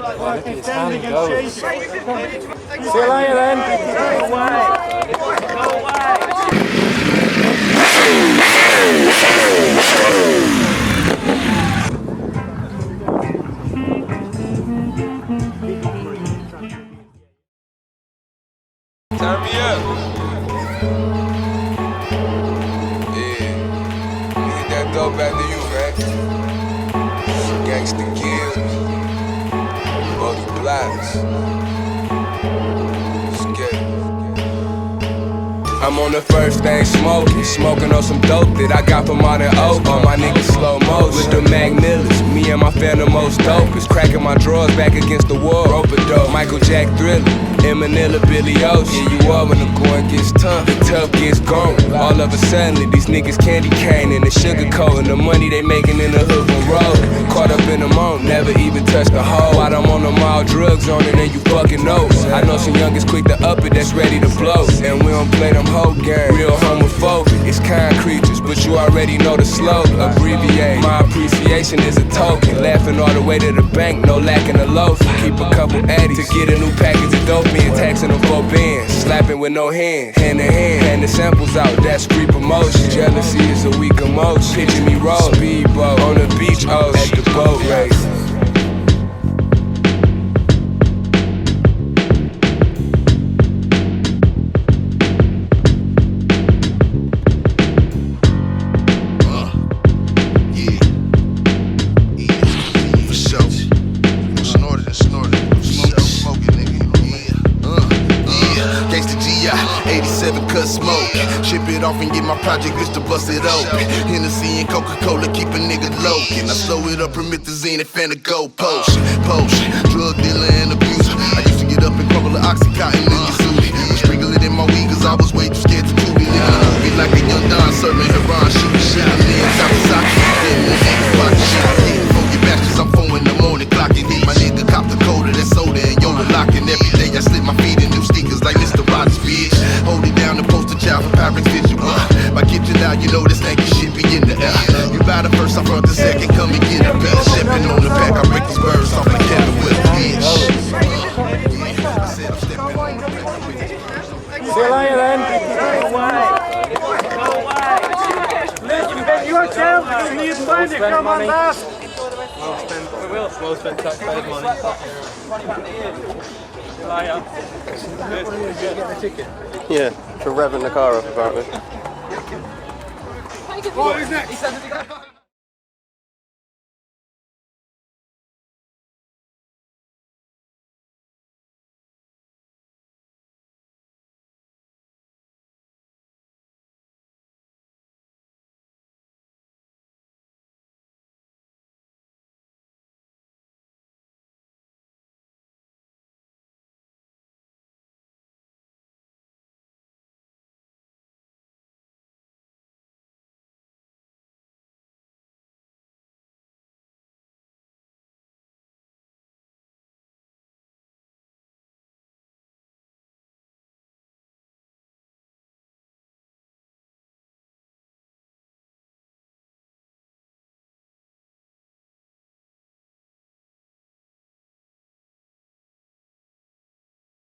Fucking standing and shaking. See you later then. Go away. Go away. Turn me up. Yeah. Get that dope back to you, man. Gangsta kills. Multi-blocks. I'm on the first thing smoking on some dope that I got from Modern Oak. All my niggas slow motion with the Mac Millers. Me and my fan the most dopest. Cracking my drawers back against the wall. Rope a dope, Michael Jack Thriller, in Manila, Billy Ocean. Yeah, you are when the going gets tough, the tough gets gone. All of a sudden, these niggas candy cane and the sugar coat and the money they making in the hood and road. Caught up in the moment, never even touched the hoe. While I'm on the mild drugs on it and you fucking know. I know some youngins quick to up it that's ready to blow. And we don't play them whole game, real homophobic. It's kind creatures, but you already know the slogan. Abbreviate, my appreciation is a token. Laughing all the way to the bank, no lacking a loaf. Keep a couple addies to get a new package of dope. Me and taxing them 4 bands, slapping with no hands. Hand in hand, hand the samples out, that's free promotion. Jealousy is a weak emotion. Picture me roll, speedboat on the beach, oh, at the boat race. Smoke, ship it off and get my project list to bust it open. Hennessy and Coca-Cola keep a nigga low. Can I slow it up, permit the Zenith fan to go potion, drug dealer and abuser. I used to get up and crumble the Oxycontin in your suit. Sprinkle it in my weed cause I was way too scared to do it. Nigga, be like a young Don serving Heron, shooting shit. I'm in Kawasaki, getting the nigga pocket shit. Hitting for your back cause I'm 4 in the morning clocking. Hit my nigga, cop the coda, that soda and Yoda locking. Every day I slip my feet in new sneakers like Mr. Rogers, bitch. Hold it down, the poster child for Pirates visual. By kitchen out, you know this stanky shit be in the air. You buy the first, I front the second, come and get it better. Stepping on the back, I break these birds off like Kevin with a bitch. See you later then. Go away. Go away. Listen, you are telling me you find it, come on last. Well spent taxpayers' money. Yeah, for revving the car up apparently. What is next?